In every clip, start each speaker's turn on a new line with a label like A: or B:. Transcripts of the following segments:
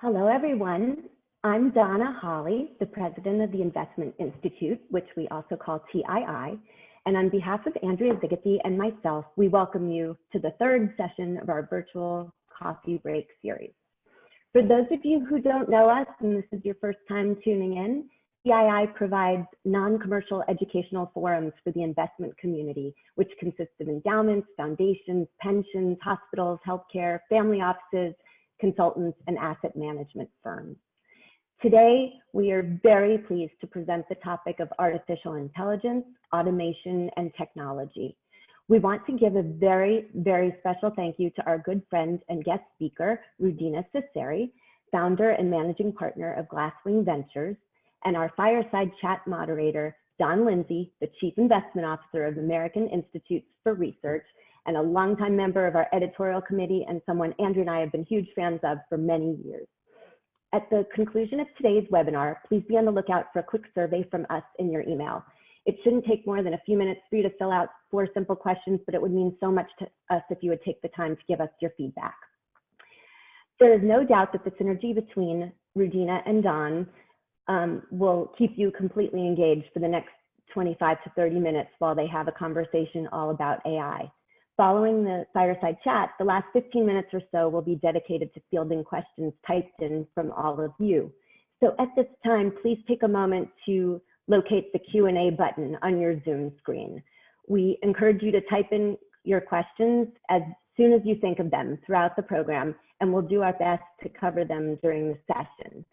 A: Hello, everyone. I'm Donna Hawley, the president of the Investment Institute, which we also call TII. And on behalf of Andrea Zigety and myself, we welcome you to the third session of our virtual coffee break series. For those of you who don't know us, and this is your first time tuning in, TII provides non-commercial educational forums for the investment community, which consists of endowments, foundations, pensions, hospitals, healthcare, family offices, consultants, and asset management firms. Today, we are very pleased to present the topic of artificial intelligence, automation, and technology. We want to give a very, very special thank you to our good friend and guest speaker, Rudina Seseri, founder and managing partner of Glasswing Ventures, and our fireside chat moderator, Don Lindsey, the Chief Investment Officer of American Institutes for Research, and a longtime member of our editorial committee and someone Andrew and I have been huge fans of for many years. At the conclusion of today's webinar, please be on the lookout for a quick survey from us in your email. It shouldn't take more than a few minutes for you to fill out 4 simple questions, but it would mean so much to us if you would take the time to give us your feedback. There is no doubt that the synergy between Rudina and Don will keep you completely engaged for the next 25 to 30 minutes while they have a conversation all about AI. Following the fireside chat, the last 15 minutes or so will be dedicated to fielding questions typed in from all of you. So at this time, please take a moment to locate the Q&A button on your Zoom screen. We encourage you to type in your questions as soon as you think of them throughout the program, and we'll do our best to cover them during the session.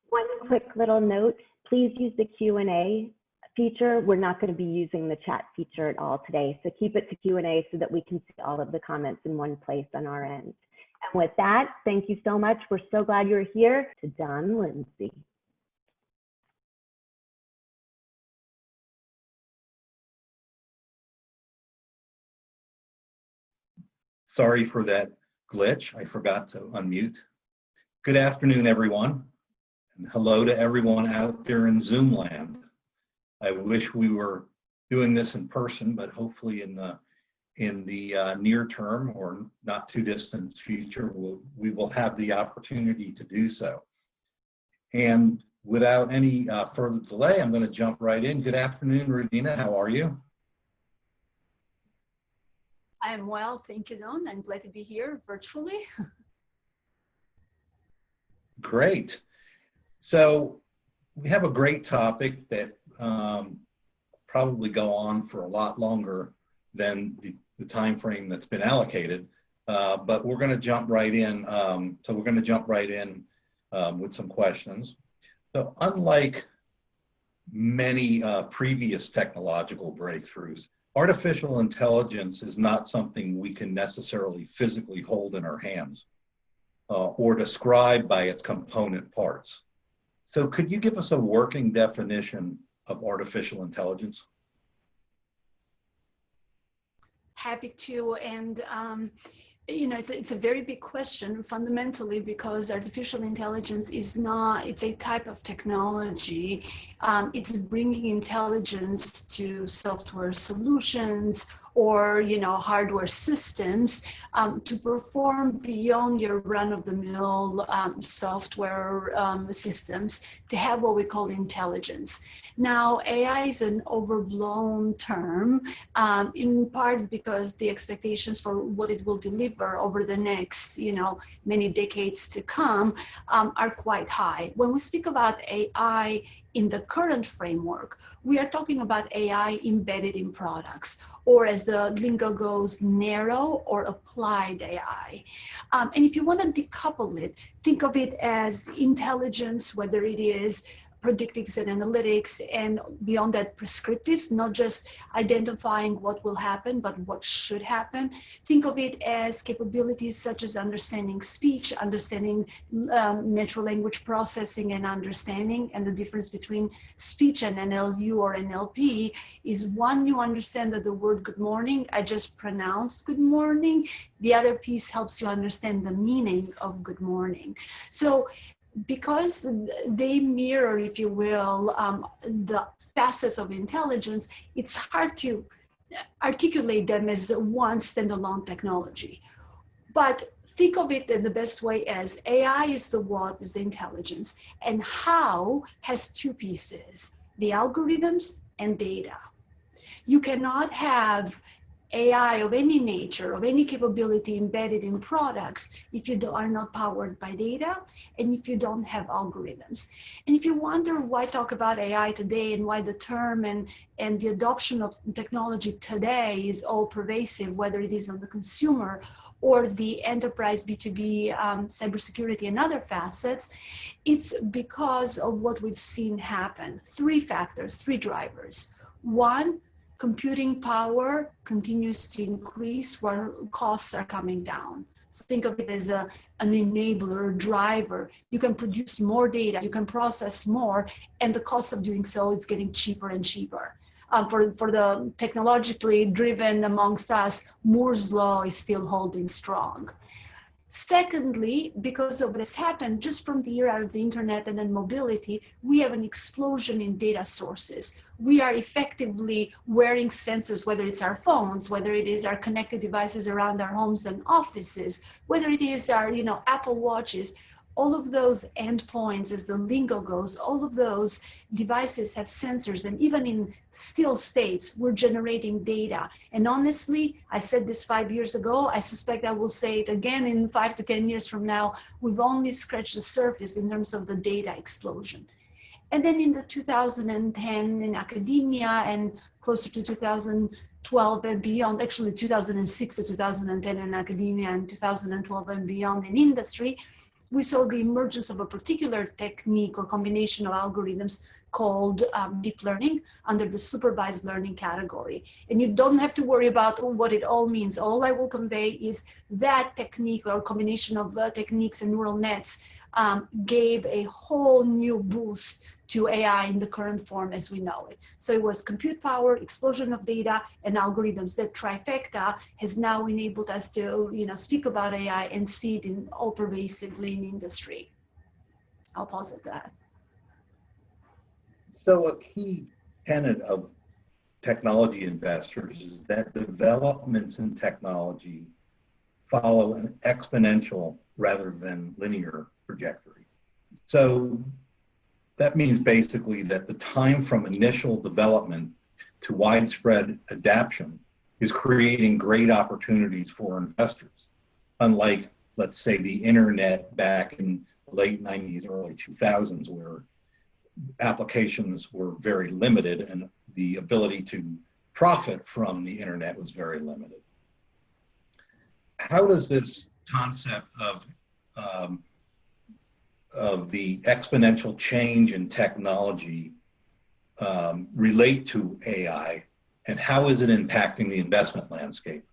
A: One quick little note, please use the Q&A feature. We're not going to be using the chat feature at all today, so keep it to Q&A so that we can see all of the comments in one place on our end. And with that, thank you so much. We're so glad you're here. To Don Lindsey.
B: Sorry for that glitch. I forgot to unmute. Good afternoon, everyone. And hello to everyone out there in Zoom land. I wish we were doing this in person, but hopefully in the near term or not too distant future, we will have the opportunity to do so. And without any further delay, I'm going to jump right in. Good afternoon, Rudina. How are you?
C: I am well, thank you, Don. I'm glad to be here virtually.
B: Great. So we have a great topic that probably go on for a lot longer than the time frame that's been allocated, but we're going to jump right in. So we're going to jump right in with some questions. So unlike many previous technological breakthroughs, artificial intelligence is not something we can necessarily physically hold in our hands or describe by its component parts. So could you give us a working definition of artificial intelligence?
C: Happy to, and you know, it's a very big question fundamentally because artificial intelligence is not, it's a type of technology. It's bringing intelligence to software solutions or, you know, hardware systems to perform beyond your run-of-the-mill software systems to have what we call intelligence. Now, AI is an overblown term, in part because the expectations for what it will deliver over the next, you know, many decades to come are quite high. When we speak about AI in the current framework, we are talking about AI embedded in products, or as the lingo goes, narrow or applied AI. And if you want to decouple it, think of it as intelligence, whether it is predictives and analytics, and beyond that, prescriptives, not just identifying what will happen, but what should happen. Think of it as capabilities such as understanding speech, understanding natural language processing and understanding, and the difference between speech and NLU or NLP is one, you understand that the word good morning, I just pronounced good morning. The other piece helps you understand the meaning of good morning. So because they mirror, if you will, the facets of intelligence, it's hard to articulate them as one standalone technology. But think of it in the best way as AI is the what, is the intelligence, and how has two pieces, the algorithms and data. You cannot have AI of any nature, of any capability embedded in products if you are not powered by data and if you don't have algorithms. And if you wonder why talk about AI today and why the term and the adoption of technology today is all pervasive, whether it is on the consumer or the enterprise B2B cybersecurity and other facets, it's because of what we've seen happen. Three factors, three drivers. One, computing power continues to increase while costs are coming down. So think of it as an enabler, driver. You can produce more data, you can process more, and the cost of doing so is getting cheaper and cheaper. For the technologically driven amongst us, Moore's law is still holding strong. Secondly, because of what has happened just from the era of the internet and then mobility, we have an explosion in data sources. We are effectively wearing sensors, whether it's our phones, whether it is our connected devices around our homes and offices, whether it is our, Apple Watches. All of those endpoints, as the lingo goes, all of those devices have sensors, and even in still states, we're generating data. And honestly, I said this 5 years ago, I suspect I will say it again in 5 to 10 years from now. We've only scratched the surface in terms of the data explosion. And then in the 2010 in academia and closer to 2012 and beyond, actually 2006 to 2010 in academia and 2012 and beyond in industry, we saw the emergence of a particular technique or combination of algorithms called deep learning under the supervised learning category. And you don't have to worry about what it all means. All I will convey is that technique or combination of techniques and neural nets gave a whole new boost to AI in the current form as we know it. So it was compute power, explosion of data, and algorithms. That trifecta has now enabled us to, speak about AI and see it in all pervasively in industry. I'll pause at that.
B: So a key tenet of technology investors is that developments in technology follow an exponential rather than linear trajectory. So that means basically that the time from initial development to widespread adoption is creating great opportunities for investors. Unlike, let's say, the internet back in the late 90s, early 2000s, where applications were very limited and the ability to profit from the internet was very limited. How does this concept of the exponential change in technology relate to AI, and how is it impacting the investment landscape?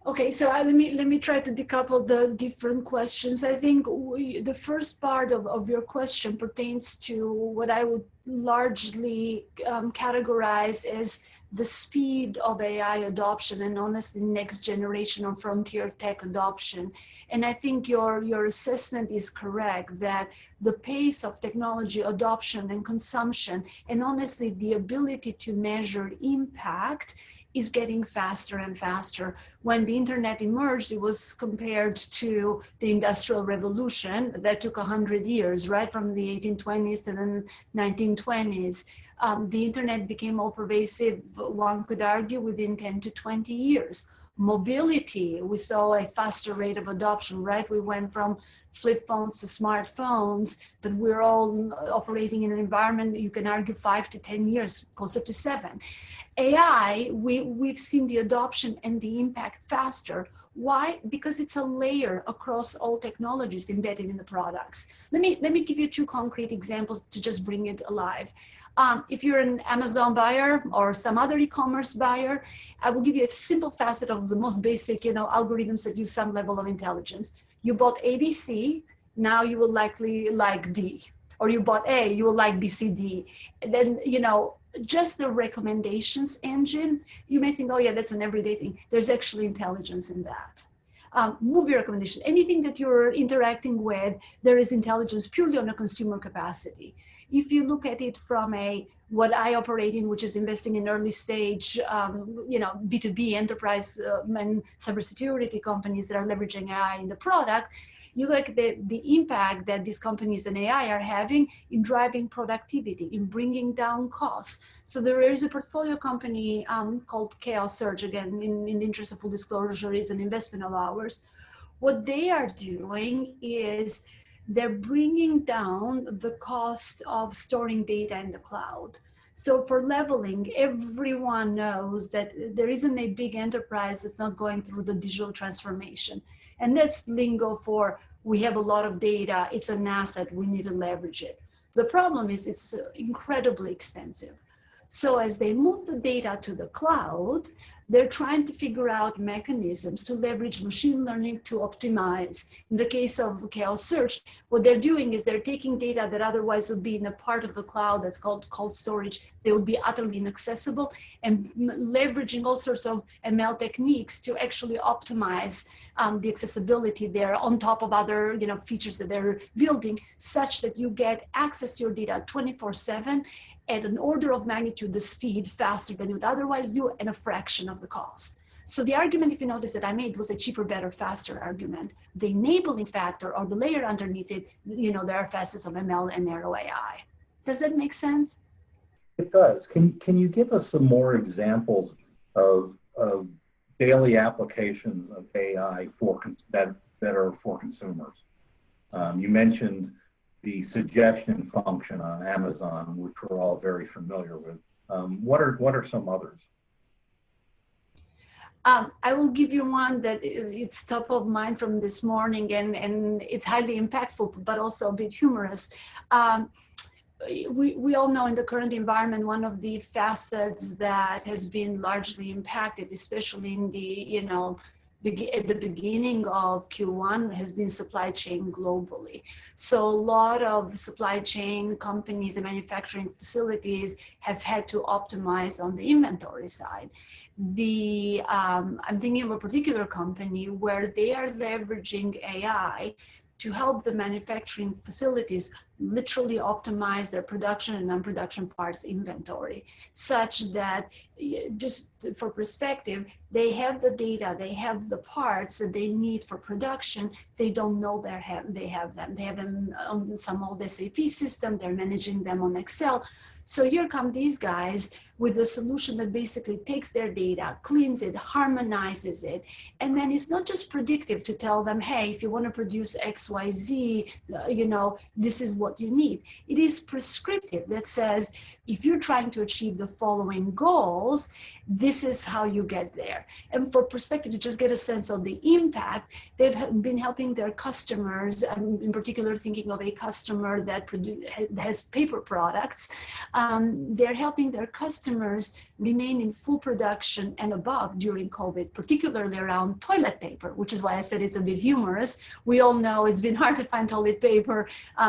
C: Okay, so let me try to decouple the different questions. I think the first part of your question pertains to what I would largely categorize as the speed of AI adoption and honestly next generation or frontier tech adoption. And I think your assessment is correct that the pace of technology adoption and consumption and honestly the ability to measure impact is getting faster and faster. When the internet emerged, it was compared to the Industrial Revolution that took 100 years, right? From the 1820s to the 1920s. The internet became all pervasive, one could argue, within 10 to 20 years. Mobility, we saw a faster rate of adoption, right? We went from flip phones to smartphones, but we're all operating in an environment, you can argue 5 to 10 years, closer to 7. AI, we've seen the adoption and the impact faster. Why? Because it's a layer across all technologies embedded in the products. Let me give you 2 concrete examples to just bring it alive. If you're an Amazon buyer or some other e-commerce buyer, I will give you a simple facet of the most basic, algorithms that use some level of intelligence. You bought ABC, now you will likely like D. Or you bought A, you will like BCD. And then, just the recommendations engine, you may think, oh yeah, that's an everyday thing. There's actually intelligence in that. Movie recommendation, anything that you're interacting with, there is intelligence purely on a consumer capacity. If you look at it from a what I operate in, which is investing in early stage, B2B enterprise and cybersecurity companies that are leveraging AI in the product, you look at the impact that these companies and AI are having in driving productivity, in bringing down costs. So there is a portfolio company called Chaos Search, again, in the interest of full disclosure, is an investment of ours. What they are doing is they're bringing down the cost of storing data in the cloud. So for leveling, everyone knows that there isn't a big enterprise that's not going through the digital transformation. And that's lingo for, we have a lot of data, it's an asset, we need to leverage it. The problem is it's incredibly expensive. So as they move the data to the cloud, they're trying to figure out mechanisms to leverage machine learning to optimize. In the case of Chaos Search, what they're doing is they're taking data that otherwise would be in a part of the cloud that's called cold storage. They would be utterly inaccessible, and leveraging all sorts of ML techniques to actually optimize the accessibility there on top of other features that they're building, such that you get access to your data 24/7 at an order of magnitude the speed faster than you would otherwise do, and a fraction of the cost. So the argument, if you notice, that I made was a cheaper, better, faster argument. The enabling factor, or the layer underneath it, there are facets of ML and narrow AI. Does that make sense?
B: It does. Can you give us some more examples of daily applications of AI that are for consumers? You mentioned the suggestion function on Amazon, which we're all very familiar with. What are some others?
C: I will give you one that it's top of mind from this morning, and it's highly impactful, but also a bit humorous. We all know in the current environment, one of the facets that has been largely impacted, especially in the, at the beginning of Q1, has been supply chain globally. So a lot of supply chain companies and manufacturing facilities have had to optimize on the inventory side. I'm thinking of a particular company where they are leveraging AI to help the manufacturing facilities literally optimize their production and non-production parts inventory, such that, just for perspective, they have the data, they have the parts that they need for production. They don't know they have them. They have them on some old SAP system. They're managing them on Excel. So here come these guys with a solution that basically takes their data, cleans it, harmonizes it, and then it's not just predictive to tell them, hey, if you want to produce XYZ, this is what you need. It is prescriptive that says, if you're trying to achieve the following goals, this is how you get there. And for perspective, to just get a sense of the impact, they've been helping their customers, in particular thinking of a customer that has paper products. They're helping their customers remain in full production and above during COVID, particularly around toilet paper, which is why I said it's a bit humorous. We all know it's been hard to find toilet paper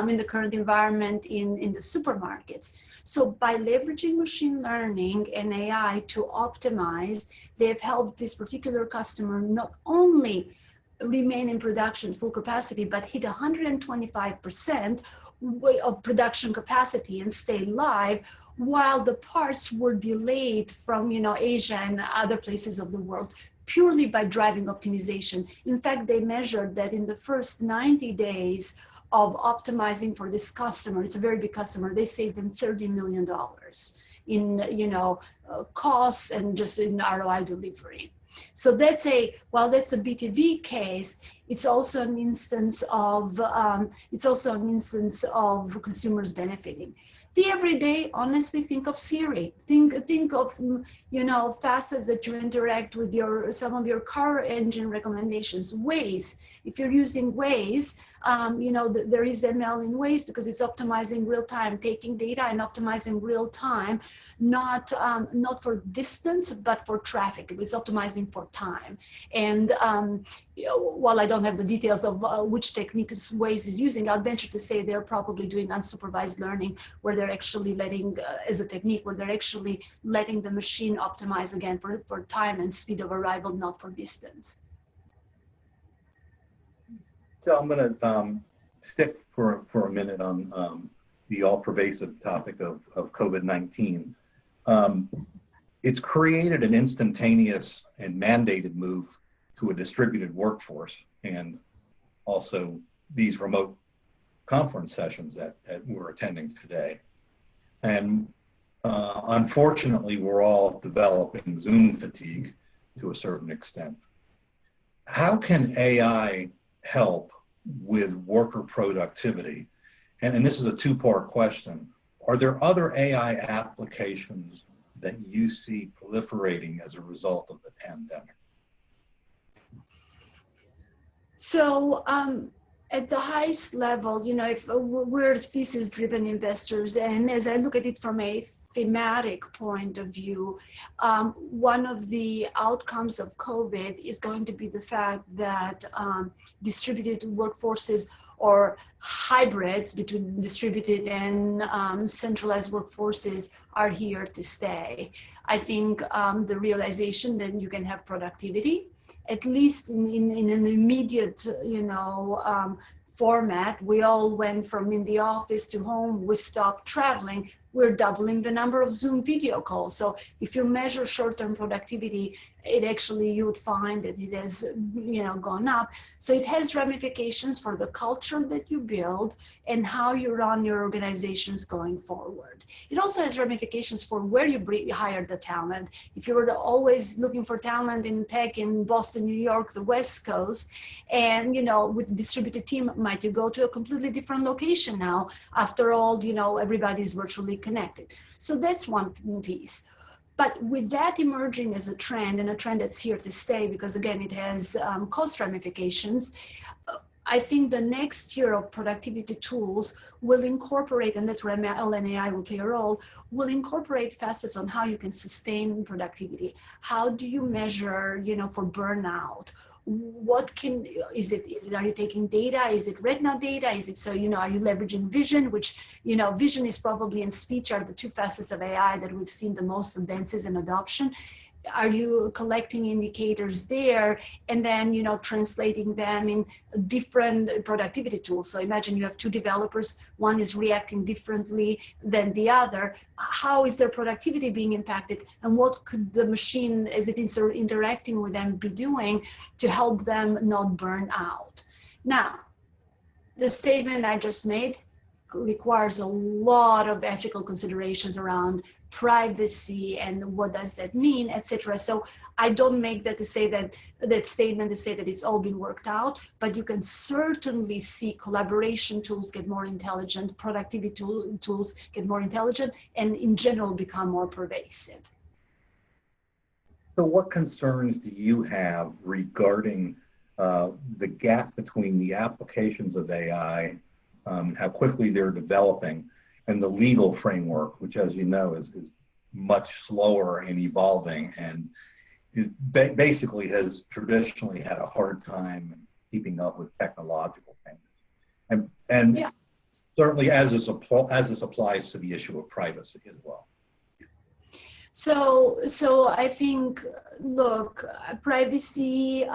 C: in the current environment in the supermarkets. So by leveraging machine learning and AI to optimize, they've helped this particular customer not only remain in production full capacity, but hit 125% of production capacity and stay live, while the parts were delayed from Asia and other places of the world, purely by driving optimization. In fact, they measured that in the first 90 days of optimizing for this customer, it's a very big customer, they saved them $30 million in costs and just in ROI delivery. So while that's a B2B case, it's also an instance of consumers benefiting. The everyday, honestly, think of Siri. Think of facets that you interact with some of your car engine recommendations. Waze. If you're using Waze, there is ML in Waze because it's optimizing real time, taking data and optimizing real time, not for distance, but for traffic. It's optimizing for time. And while I don't have the details of which techniques Waze is using, I'll venture to say they're probably doing unsupervised learning, where they're actually as a technique, where they're actually letting the machine optimize again for time and speed of arrival, not for distance.
B: So I'm going to stick for a minute on the all-pervasive topic of COVID-19. It's created an instantaneous and mandated move to a distributed workforce, and also these remote conference sessions that we're attending today. And unfortunately, we're all developing Zoom fatigue to a certain extent. How can AI help with worker productivity? And this is a two-part question. Are there other AI applications that you see proliferating as a result of the pandemic?
C: So at the highest level, if we're thesis-driven investors, and as I look at it from a thematic point of view, one of the outcomes of COVID is going to be the fact that distributed workforces or hybrids between distributed and centralized workforces are here to stay. I think the realization that you can have productivity, at least in an immediate, format. We all went from in the office to home, we stopped traveling, we're doubling the number of Zoom video calls. So if you measure short-term productivity, you would find that it has, gone up. So it has ramifications for the culture that you build and how you run your organizations going forward. It also has ramifications for where you hire the talent. If you were always looking for talent in tech in Boston, New York, the West Coast, and, with a distributed team, might you go to a completely different location now? After all, everybody's virtually connected. So that's one piece. But with that emerging as a trend, and a trend that's here to stay, because again, it has cost ramifications, I think the next year of productivity tools will incorporate, and that's where ML and AI will play a role, will incorporate facets on how you can sustain productivity. How do you measure, for burnout? Are you taking data? Is it retina data? Is it, are you leveraging vision, which, vision is probably, and speech are the two facets of AI that we've seen the most advances in adoption. Are you collecting indicators there and then, translating them in different productivity tools? So imagine you have two developers, one is reacting differently than the other. How is their productivity being impacted? And what could the machine, as it is interacting with them, be doing to help them not burn out? Now, the statement I just made requires a lot of ethical considerations around privacy and what does that mean, etc. So I don't make that statement to say that it's all been worked out, but you can certainly see collaboration tools get more intelligent, productivity tools get more intelligent, and in general become more pervasive.
B: So what concerns do you have regarding the gap between the applications of AI, how quickly they're developing, and the legal framework, which, as you know, is much slower and evolving, and basically has traditionally had a hard time keeping up with technological changes, and yeah, certainly as this applies to the issue of privacy as well.
C: So I think, look, privacy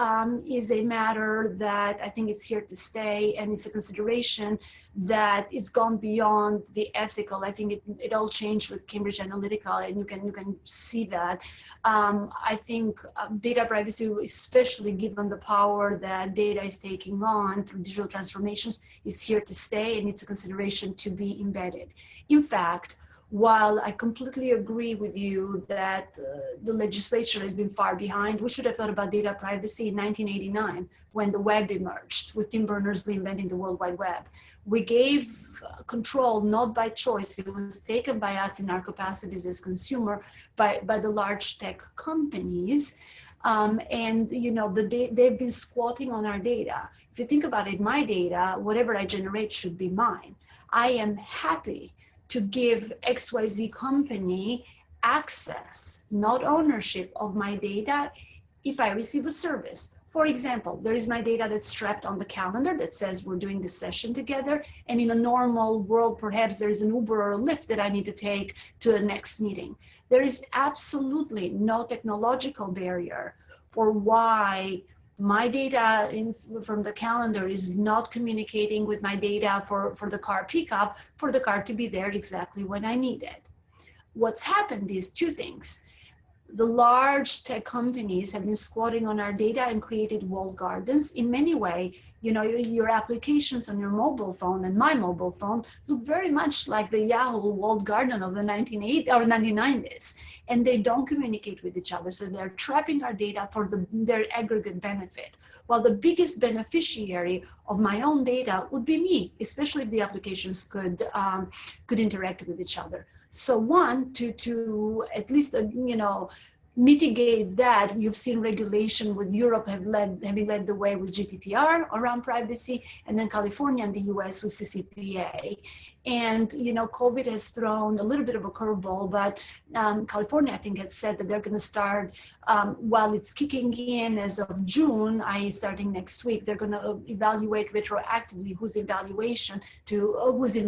C: is a matter that I think it's here to stay, and it's a consideration that it's gone beyond the ethical. I think it all changed with Cambridge Analytica, and you can see that. I think data privacy, especially given the power that data is taking on through digital transformations, is here to stay, and it's a consideration to be embedded. In fact, while I completely agree with you that the legislature has been far behind, we should have thought about data privacy in 1989 when the web emerged with Tim Berners-Lee inventing the World Wide Web. We gave control not by choice, it was taken by us in our capacities as consumer by the large tech companies. And they've been squatting on our data. If you think about it, my data, whatever I generate should be mine. I am happy to give XYZ company access, not ownership of my data if I receive a service. For example, there is my data that's strapped on the calendar that says we're doing this session together, and in a normal world, perhaps there is an Uber or a Lyft that I need to take to the next meeting. There is absolutely no technological barrier for why my data from the calendar is not communicating with my data for the car pickup, for the car to be there exactly when I need it. What's happened is two things. The large tech companies have been squatting on our data and created walled gardens. In many ways, you know, your applications on your mobile phone and my mobile phone look very much like the Yahoo walled garden of the 1980s or 1990s, and they don't communicate with each other. So they're trapping our data for their aggregate benefit. While the biggest beneficiary of my own data would be me, especially if the applications could interact with each other. So one, to at least, you know, mitigate that, you've seen regulation with Europe having led the way with GDPR around privacy, and then California and the US with CCPA. And, you know, COVID has thrown a little bit of a curveball, but California, I think, had said that they're going to start, while it's kicking in as of June, i.e. starting next week, they're going to evaluate retroactively who's in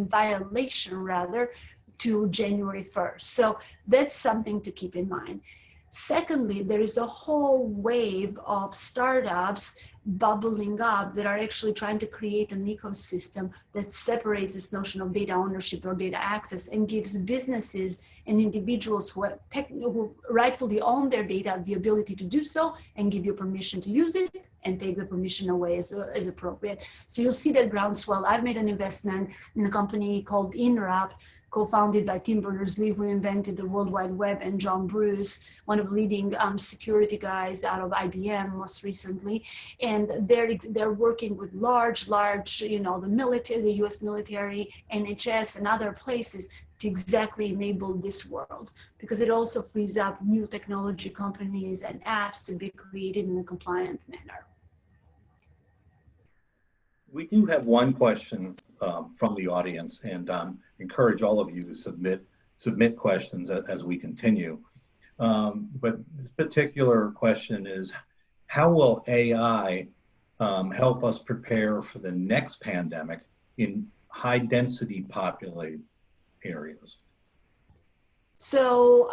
C: violation rather, to January 1st. So that's something to keep in mind. Secondly, there is a whole wave of startups bubbling up that are actually trying to create an ecosystem that separates this notion of data ownership or data access and gives businesses and individuals who rightfully own their data the ability to do so and give you permission to use it and take the permission away as appropriate. So you'll see that groundswell. I've made an investment in a company called InWrap, co-founded by Tim Berners-Lee, who invented the World Wide Web, and John Bruce, one of the leading security guys out of IBM most recently. And they're working with large, you know, the military, the US military, NHS, and other places to exactly enable this world, because it also frees up new technology companies and apps to be created in a compliant manner.
B: We do have one question from the audience, and encourage all of you to submit questions as we continue. But this particular question is, how will AI help us prepare for the next pandemic in high density populated areas?
C: So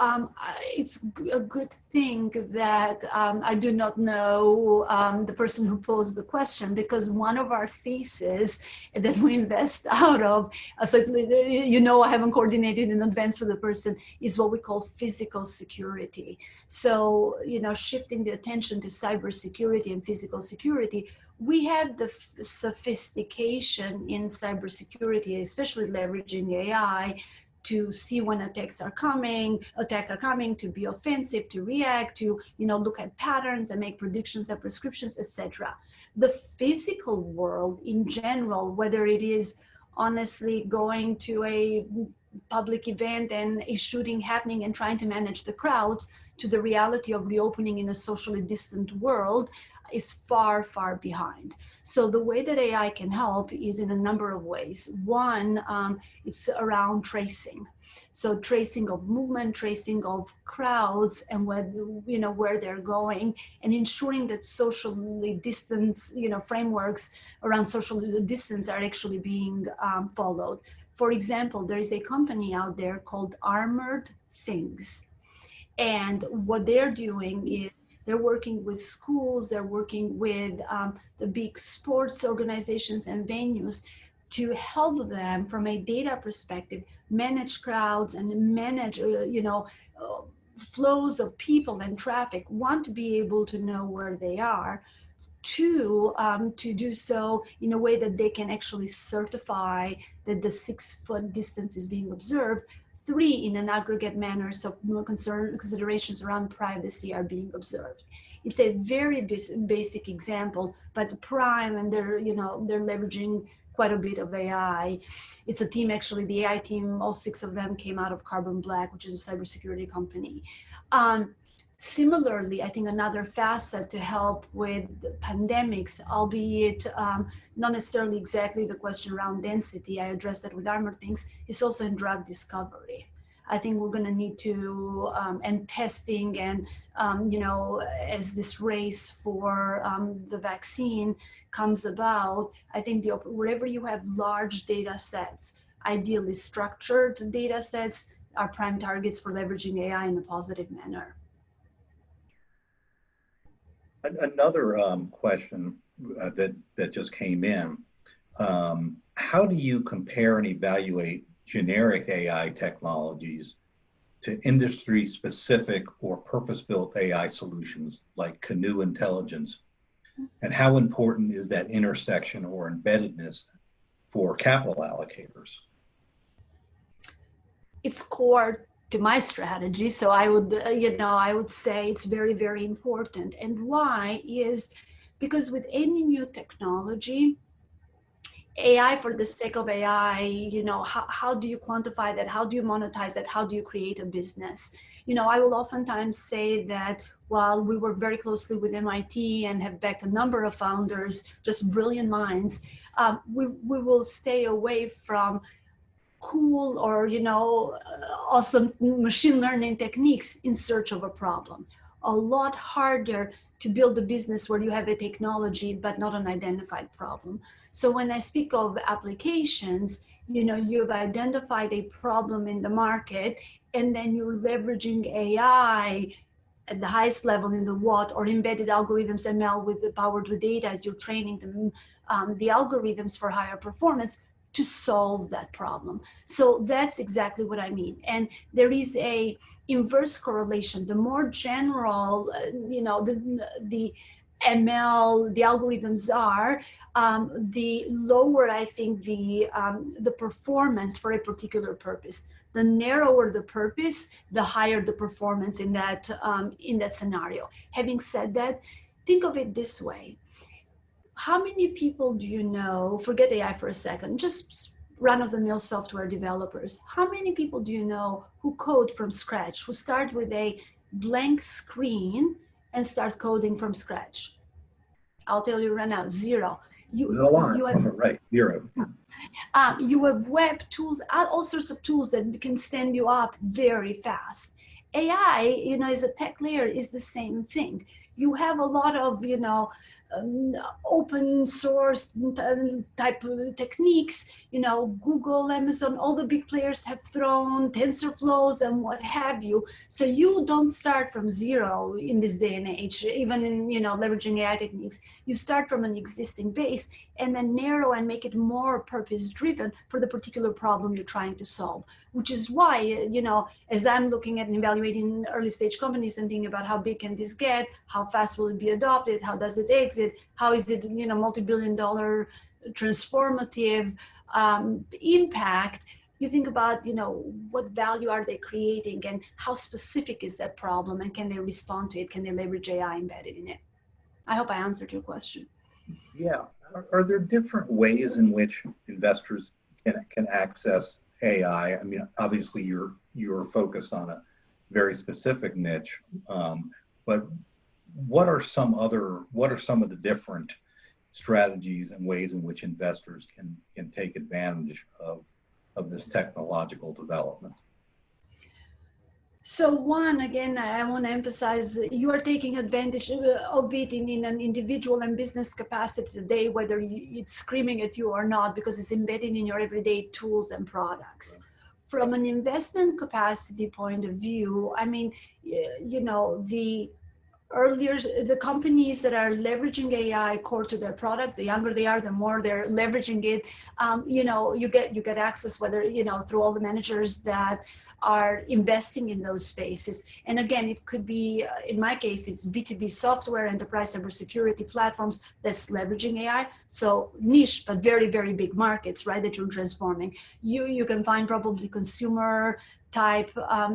C: it's a good thing that I do not know the person who posed the question, because one of our theses that we invest out of, so you know, I haven't coordinated in advance for the person, is what we call physical security. So, you know, shifting the attention to cybersecurity and physical security, we have the sophistication in cybersecurity, especially leveraging AI, to see when attacks are coming, to be offensive, to react, to, you know, look at patterns and make predictions and prescriptions, etc. The physical world in general, whether it is honestly going to a public event and a shooting happening and trying to manage the crowds, to the reality of reopening in a socially distant world, is far, far behind. So the way that AI can help is in a number of ways. One, it's around tracing. So tracing of movement, tracing of crowds, and where they're going, and ensuring that socially distance, frameworks around social distance are actually being followed. For example, there is a company out there called Armored Things. And what they're doing is they're working with schools, they're working with the big sports organizations and venues to help them from a data perspective manage crowds and manage flows of people and traffic. One, to be able to know where they are. Two, to do so in a way that they can actually certify that the 6 foot distance is being observed. Three, in an aggregate manner, so considerations around privacy are being observed. It's a very basic example, but Prime, and they're leveraging quite a bit of AI. It's a team, actually, the AI team, all 6 of them came out of Carbon Black, which is a cybersecurity company. Similarly, I think another facet to help with pandemics, albeit not necessarily exactly the question around density, I addressed that with Armored Things, is also in drug discovery. I think we're going to need to, and testing, and as this race for the vaccine comes about, I think wherever you have large data sets, ideally structured data sets, are prime targets for leveraging AI in a positive manner.
B: Another question that just came in. How do you compare and evaluate generic AI technologies to industry-specific or purpose-built AI solutions like Canoe Intelligence? And how important is that intersection or embeddedness for capital allocators?
C: It's core to my strategy. So I would, I would say it's very, very important. And why is because with any new technology, AI for the sake of AI, how do you quantify that? How do you monetize that? How do you create a business? I will oftentimes say that while we work very closely with MIT and have backed a number of founders, just brilliant minds, we will stay away from cool or awesome machine learning techniques in search of a problem. A lot harder to build a business where you have a technology but not an identified problem. So when I speak of applications, you've identified a problem in the market, and then you're leveraging AI at the highest level in the what, or embedded algorithms, ML powered with data as you're training them, the algorithms for higher performance to solve that problem. So that's exactly what I mean. And there is a inverse correlation. The more general, the ML, the algorithms are, the lower I think the performance for a particular purpose. The narrower the purpose, the higher the performance in that scenario. Having said that, think of it this way. How many people do you know, forget AI for a second, just run-of-the-mill software developers, how many people do you know who code from scratch, who start with a blank screen and start coding from scratch? I'll tell you right now, zero.
B: Right, zero.
C: You have web tools, all sorts of tools that can stand you up very fast. AI, as a tech layer, is the same thing. You have a lot of, open source type of techniques, Google, Amazon, all the big players have thrown TensorFlows and what have you. So you don't start from zero in this day and age, even in, leveraging AI techniques. You start from an existing base and then narrow and make it more purpose driven for the particular problem you're trying to solve, which is why, as I'm looking at and evaluating early stage companies and thinking about how big can this get, how fast will it be adopted, how does it exit, how is it, multi-billion-dollar transformative impact, you think about, what value are they creating and how specific is that problem and can they respond to it? Can they leverage AI embedded in it? I hope I answered your question.
B: Yeah. Are there different ways in which investors can access AI? I mean, obviously you're focused on a very specific niche, but what are some of the different strategies and ways in which investors can take advantage of this technological development?
C: So one, again, I want to emphasize, you are taking advantage of it in an individual and business capacity today, whether it's screaming at you or not, because it's embedded in your everyday tools and products. From an investment capacity point of view, I mean, the companies that are leveraging AI core to their product, the younger they are, the more they're leveraging it. You get access, whether through all the managers that are investing in those spaces. And again, it could be, in my case, it's B2B software, enterprise cybersecurity platforms that's leveraging AI. So niche, but very, very big markets, right, that you're transforming. You can find probably consumer type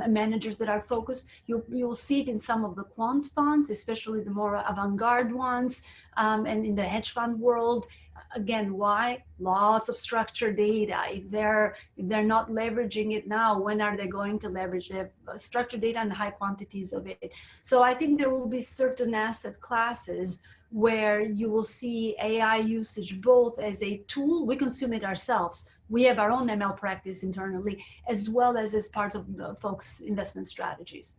C: managers that are focused. You'll see it in some of the quant funds, especially the more avant-garde ones, and in the hedge fund world. Again, why? Lots of structured data. If they're not leveraging it now, when are they going to leverage? They have structured data and high quantities of it. So I think there will be certain asset classes where you will see AI usage both as a tool, we consume it ourselves, we have our own ML practice internally, as well as part of the folks' investment strategies.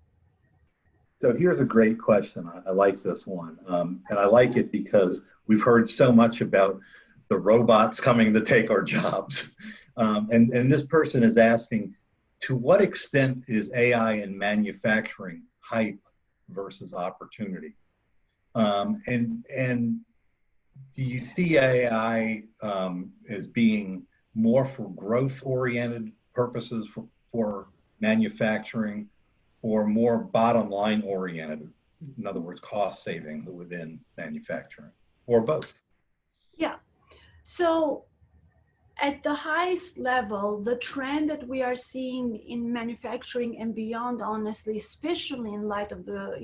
B: So here's a great question. I like this one. And I like it because we've heard so much about the robots coming to take our jobs. And this person is asking, to what extent is AI in manufacturing hype versus opportunity? And do you see AI as being more for growth-oriented purposes for manufacturing, or more bottom line oriented? In other words, cost saving within manufacturing, or both?
C: Yeah. So at the highest level, the trend that we are seeing in manufacturing and beyond, honestly, especially in light of the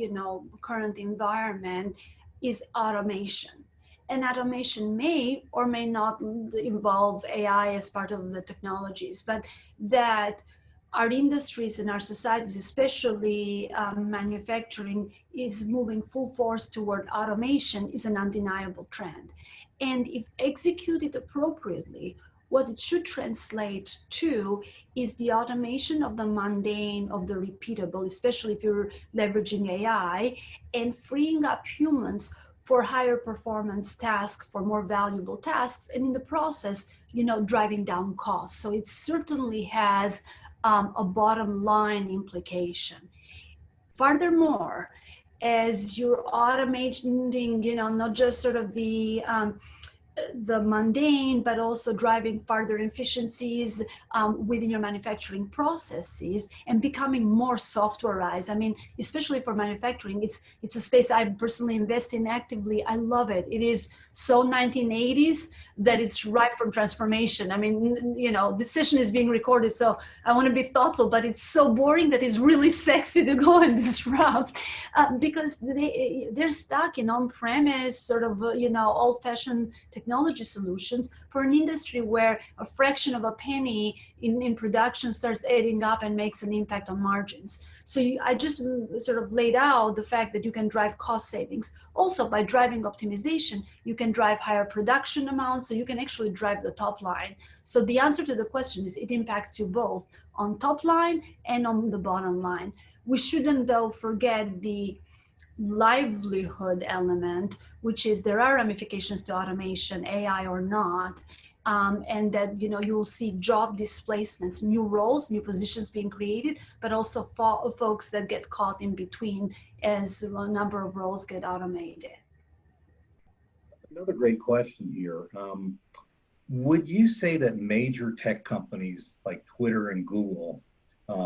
C: current environment, is automation. And automation may or may not involve AI as part of the technologies, but that our industries and our societies, especially manufacturing, is moving full force toward automation is an undeniable trend. And if executed appropriately, what it should translate to is the automation of the mundane, of the repeatable, especially if you're leveraging AI, and freeing up humans for higher performance tasks, for more valuable tasks, and in the process, driving down costs. So it certainly has a bottom line implication. Furthermore, as you're automating, not just sort of the mundane, but also driving further efficiencies within your manufacturing processes and becoming more softwareized. I mean, especially for manufacturing, it's a space I personally invest in actively. I love it. It is so 1980s that it's ripe for transformation. I mean, this session is being recorded, so I want to be thoughtful, but it's so boring that it's really sexy to go and disrupt because they're stuck in on-premise sort of, old-fashioned technology solutions for an industry where a fraction of a penny in production starts adding up and makes an impact on margins. So I just sort of laid out the fact that you can drive cost savings. Also, by driving optimization, you can drive higher production amounts, so you can actually drive the top line. So the answer to the question is it impacts you both on top line and on the bottom line. We shouldn't, though, forget the livelihood element, which is there are ramifications to automation, AI or not, and that you'll see job displacements, new roles, new positions being created, but also folks that get caught in between as a number of roles get automated.
B: Another great question here. Would you say that major tech companies like Twitter and Google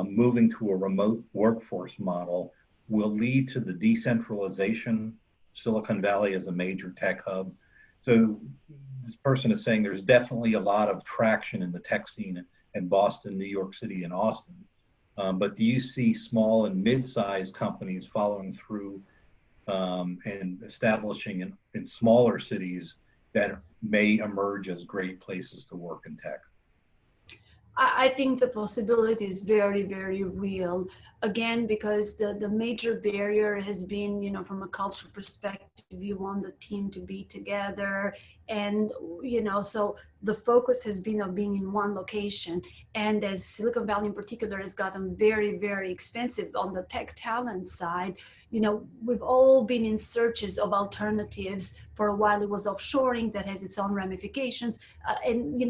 B: moving to a remote workforce model will lead to the decentralization, Silicon Valley as a major tech hub? So this person is saying there's definitely a lot of traction in the tech scene in Boston, New York City, and Austin. But do you see small and mid-sized companies following through and establishing in smaller cities that may emerge as great places to work in tech?
C: I think the possibility is very, very real. Again, because the major barrier has been, from a cultural perspective, you want the team to be together. And, so the focus has been on being in one location. And as Silicon Valley in particular has gotten very, very expensive on the tech talent side, we've all been in searches of alternatives. For a while, it was offshoring that has its own ramifications. And,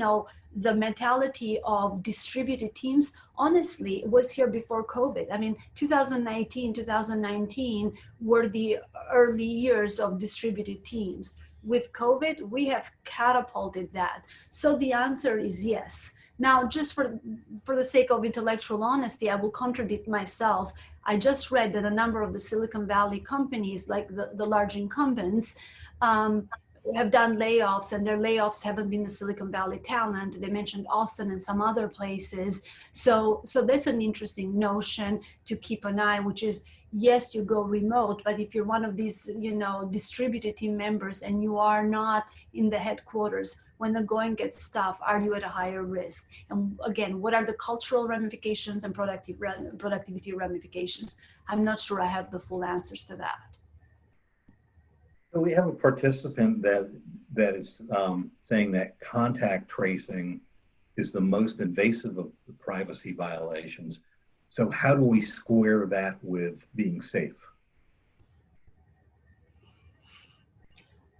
C: the mentality of distributed teams, honestly, was here before COVID. I mean, 2019 were the early years of distributed teams. With COVID, we have catapulted that. So the answer is yes. Now, just for the sake of intellectual honesty, I will contradict myself. I just read that a number of the Silicon Valley companies, like the large incumbents, have done layoffs, and their layoffs haven't been the Silicon Valley talent. They mentioned Austin and some other places. So that's an interesting notion to keep an eye, which is, yes, you go remote, but if you're one of these, distributed team members and you are not in the headquarters, when the going gets tough, are you at a higher risk? And again, what are the cultural ramifications and productivity ramifications? I'm not sure I have the full answers to that.
B: So we have a participant that is saying that contact tracing is the most invasive of the privacy violations. So how do we square that with being safe?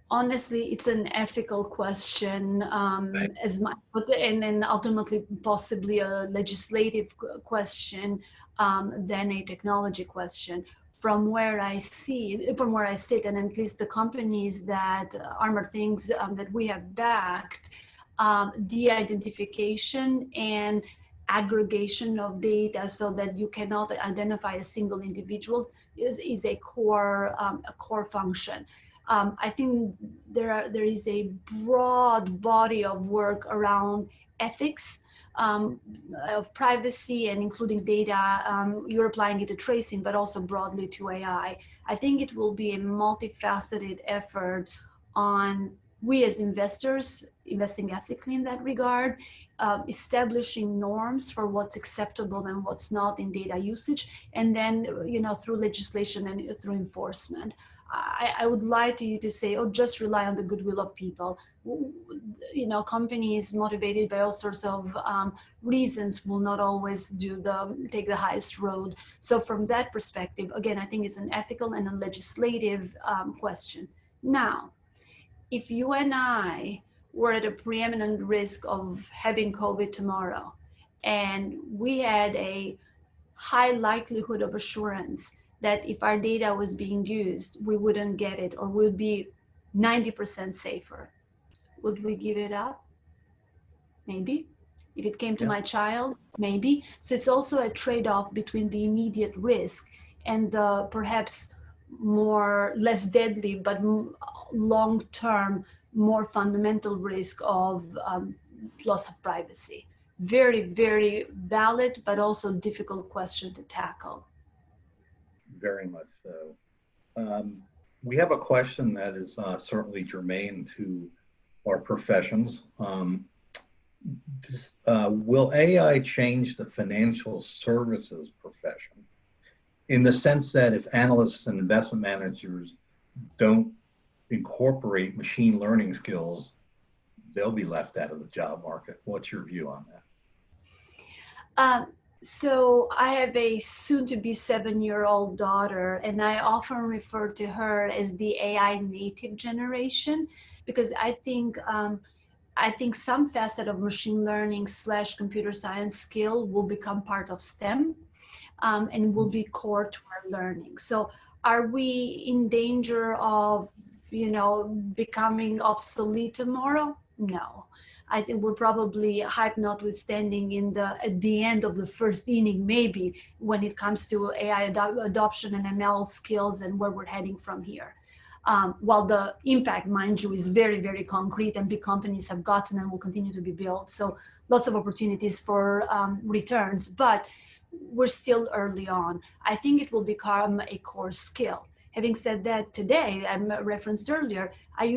C: Honestly, it's an ethical question as much, and then ultimately possibly a legislative question than a technology question. from where I sit, and at least the companies that Armor Things that we have backed, de-identification and aggregation of data so that you cannot identify a single individual is a core function. I think there is a broad body of work around ethics of privacy and including data. You're applying it to tracing, but also broadly to AI. I think it will be a multifaceted effort on we as investors investing ethically in that regard, establishing norms for what's acceptable and what's not in data usage, and then through legislation and through enforcement. I would lie to you to say, oh, just rely on the goodwill of people. Companies motivated by all sorts of reasons will not always take the highest road. So from that perspective, again, I think it's an ethical and a legislative question. Now, if you and I were at a preeminent risk of having COVID tomorrow, and we had a high likelihood of assurance that if our data was being used, we wouldn't get it or would be 90% safer, would we give it up? Maybe. If it came to my child, maybe. So it's also a trade-off between the immediate risk and the perhaps less deadly, but long-term, more fundamental risk of loss of privacy. Very, very valid, but also difficult question to tackle.
B: Very much so. We have a question that is certainly germane to our professions. Will AI change the financial services profession in the sense that if analysts and investment managers don't incorporate machine learning skills, they'll be left out of the job market? What's your view on that?
C: So I have a soon-to-be 7-year-old daughter, and I often refer to her as the AI native generation, because I think some facet of machine learning / computer science skill will become part of STEM and will be core to our learning. So are we in danger of, becoming obsolete tomorrow? No. I think we're probably, hype notwithstanding, at the end of the first inning, maybe, when it comes to AI adoption and ML skills and where we're heading from here. While the impact, mind you, is very, very concrete, and big companies have gotten and will continue to be built. So lots of opportunities for returns, but we're still early on. I think it will become a core skill. Having said that, today, I referenced earlier, we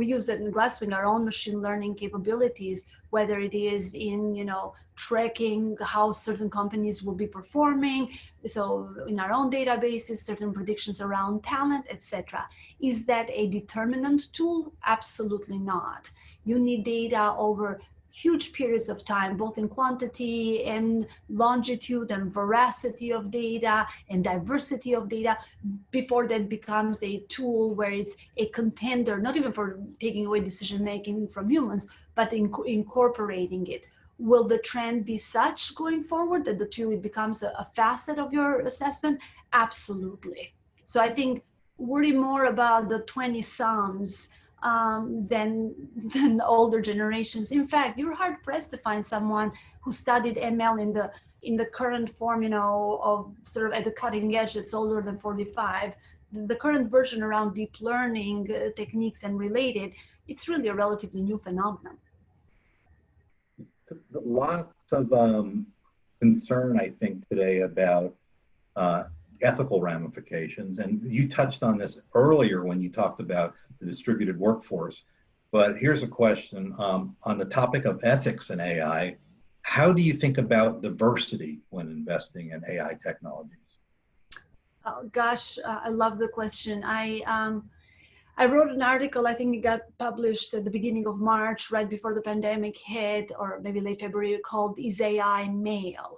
C: use it in Glasswing, our own machine learning capabilities, whether it is in, tracking how certain companies will be performing. So in our own databases, certain predictions around talent, etc. Is that a determinant tool? Absolutely not. You need data over huge periods of time, both in quantity and longitude and veracity of data and diversity of data, before that becomes a tool where it's a contender, not even for taking away decision-making from humans, but incorporating it. Will the trend be such going forward that the tool becomes a facet of your assessment? Absolutely. So I think worry more about the 20-somethings than older generations. In fact, you're hard pressed to find someone who studied ML in the current form, of sort of at the cutting edge that's older than 45. The current version around deep learning techniques and related, it's really a relatively new phenomenon.
B: Lots of concern, I think, today about ethical ramifications. And you touched on this earlier when you talked about the distributed workforce. But here's a question on the topic of ethics in AI. How do you think about diversity when investing in AI technologies?
C: Oh, gosh, I love the question. I wrote an article, I think it got published at the beginning of March, right before the pandemic hit, or maybe late February, called "Is AI Male?"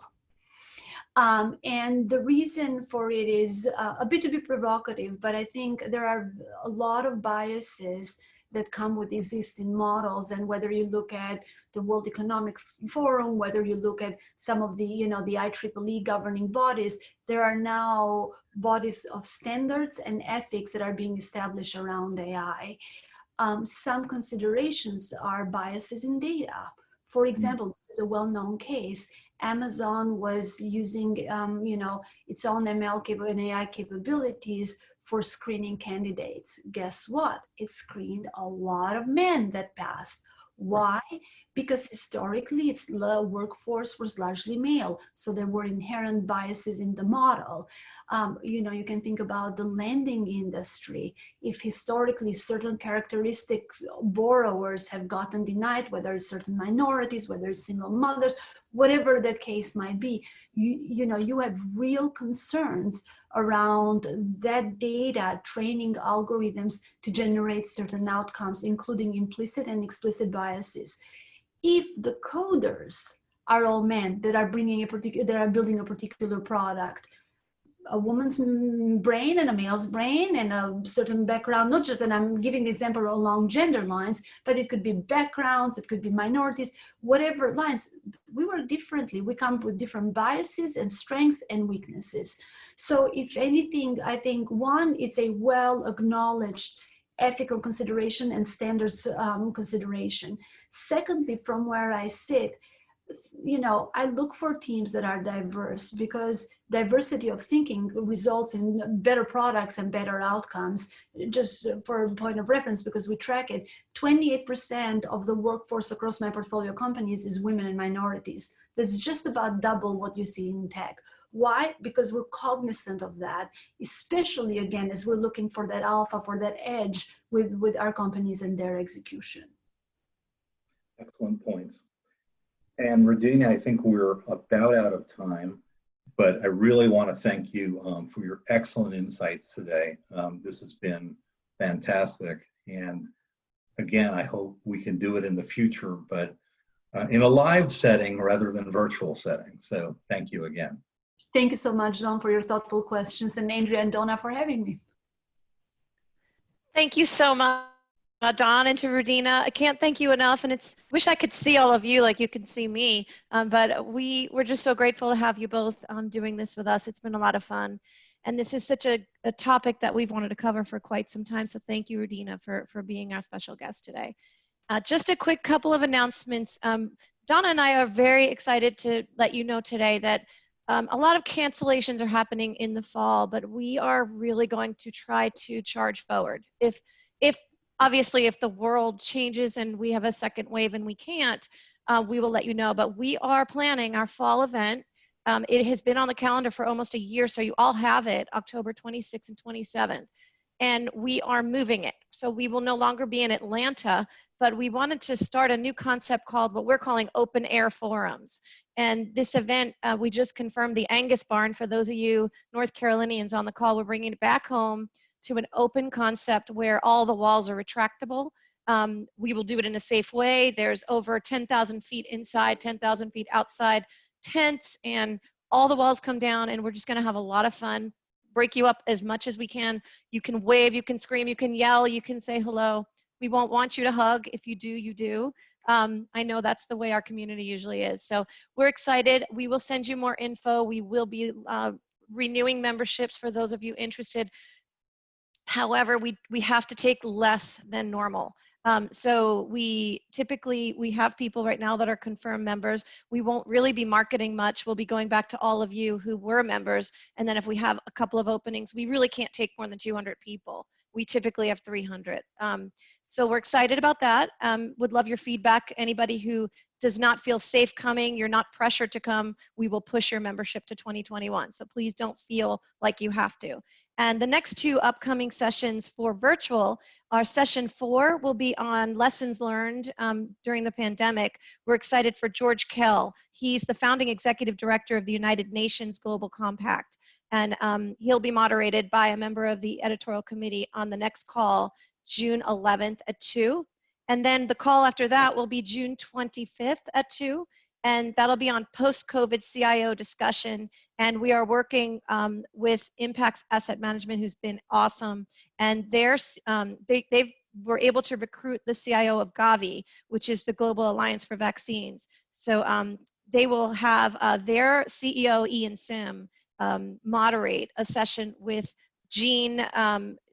C: And the reason for it is a bit to be provocative, but I think there are a lot of biases that come with existing models. And whether you look at the World Economic Forum, whether you look at some of the, the IEEE governing bodies, there are now bodies of standards and ethics that are being established around AI. Some considerations are biases in data. For example, this is a well-known case. Amazon was using, its own ML and AI capabilities for screening candidates. Guess what? It screened a lot of men that passed. Why? Because historically its workforce was largely male, so there were inherent biases in the model. You can think about the lending industry. If historically certain characteristics borrowers have gotten denied, whether it's certain minorities, whether it's single mothers, whatever the case might be, you have real concerns around that data training algorithms to generate certain outcomes, including implicit and explicit biases. If the coders are all men that are building a particular product, a woman's brain and a male's brain and a certain background, not just, and I'm giving the example along gender lines, but it could be backgrounds, it could be minorities, whatever lines. We work differently. We come with different biases and strengths and weaknesses. So if anything, I think one, it's a well-acknowledged ethical consideration and standards consideration. Secondly, from where I sit, I look for teams that are diverse, because diversity of thinking results in better products and better outcomes. Just for a point of reference, because we track it, 28% of the workforce across my portfolio companies is women and minorities. That's just about double what you see in tech. Why? Because we're cognizant of that, especially again, as we're looking for that alpha, for that edge with our companies and their execution.
B: Excellent points. And Rudina, I think we're about out of time, but I really want to thank you for your excellent insights today. This has been fantastic. And again, I hope we can do it in the future, but in a live setting rather than virtual setting. So thank you again.
C: Thank you so much, Don, for your thoughtful questions, and Andrea and Donna for having me.
D: Thank you so much, Don, and to Rudina. I can't thank you enough, and wish I could see all of you like you can see me, but we're just so grateful to have you both doing this with us. It's been a lot of fun, and this is such a topic that we've wanted to cover for quite some time, so thank you, Rudina, for being our special guest today. Just a quick couple of announcements. Donna and I are very excited to let you know today that a lot of cancellations are happening in the fall, but we are really going to try to charge forward. Obviously, if the world changes and we have a second wave and we can't, we will let you know. But we are planning our fall event. It has been on the calendar for almost a year, so you all have it, October 26th and 27th. And we are moving it. So we will no longer be in Atlanta, but we wanted to start a new concept called what we're calling open air forums. And this event, we just confirmed the Angus Barn. For those of you North Carolinians on the call, we're bringing it back home to an open concept where all the walls are retractable. We will do it in a safe way. There's over 10,000 feet inside, 10,000 feet outside tents, and all the walls come down, and we're just gonna have a lot of fun, break you up as much as we can. You can wave, you can scream, you can yell, you can say hello. We won't want you to hug. If you do, you do. I know that's the way our community usually is. So we're excited. We will send you more info. We will be renewing memberships for those of you interested. However, we have to take less than normal. So we have people right now that are confirmed members. We won't really be marketing much. We'll be going back to all of you who were members. And then if we have a couple of openings, we really can't take more than 200 people. We typically have 300. So we're excited about that. Would love your feedback. Anybody who does not feel safe coming, you're not pressured to come, we will push your membership to 2021. So please don't feel like you have to. And the next two upcoming sessions for virtual, our session 4 will be on lessons learned during the pandemic. We're excited for George Kell. He's the founding executive director of the United Nations Global Compact. And he'll be moderated by a member of the editorial committee on the next call, June 11th at 2. And then the call after that will be June 25th at 2. And that'll be on post-COVID CIO discussion. And we are working with Impacts Asset Management, who's been awesome. And they've we're able to recruit the CIO of Gavi, which is the Global Alliance for Vaccines. So they will have their CEO, Ian Sim, moderate a session with Jean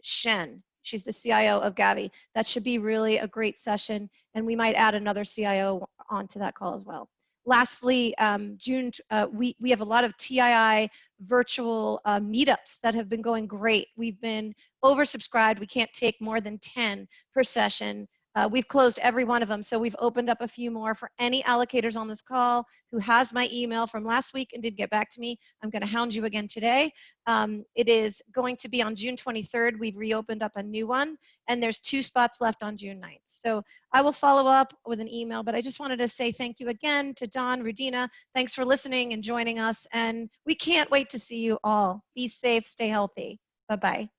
D: Shen. She's the CIO of Gavi. That should be really a great session, and we might add another CIO onto that call as well. Lastly, we have a lot of TII virtual meetups that have been going great. We've been oversubscribed. We can't take more than 10 per session. We've closed every one of them, so we've opened up a few more for any allocators on this call who has my email from last week and did get back to me. I'm going to hound you again today. It is going to be on June 23rd. We've reopened up a new one, and there's 2 spots left on June 9th. So I will follow up with an email, but I just wanted to say thank you again to Don, Rudina. Thanks for listening and joining us, and we can't wait to see you all. Be safe, stay healthy. Bye-bye.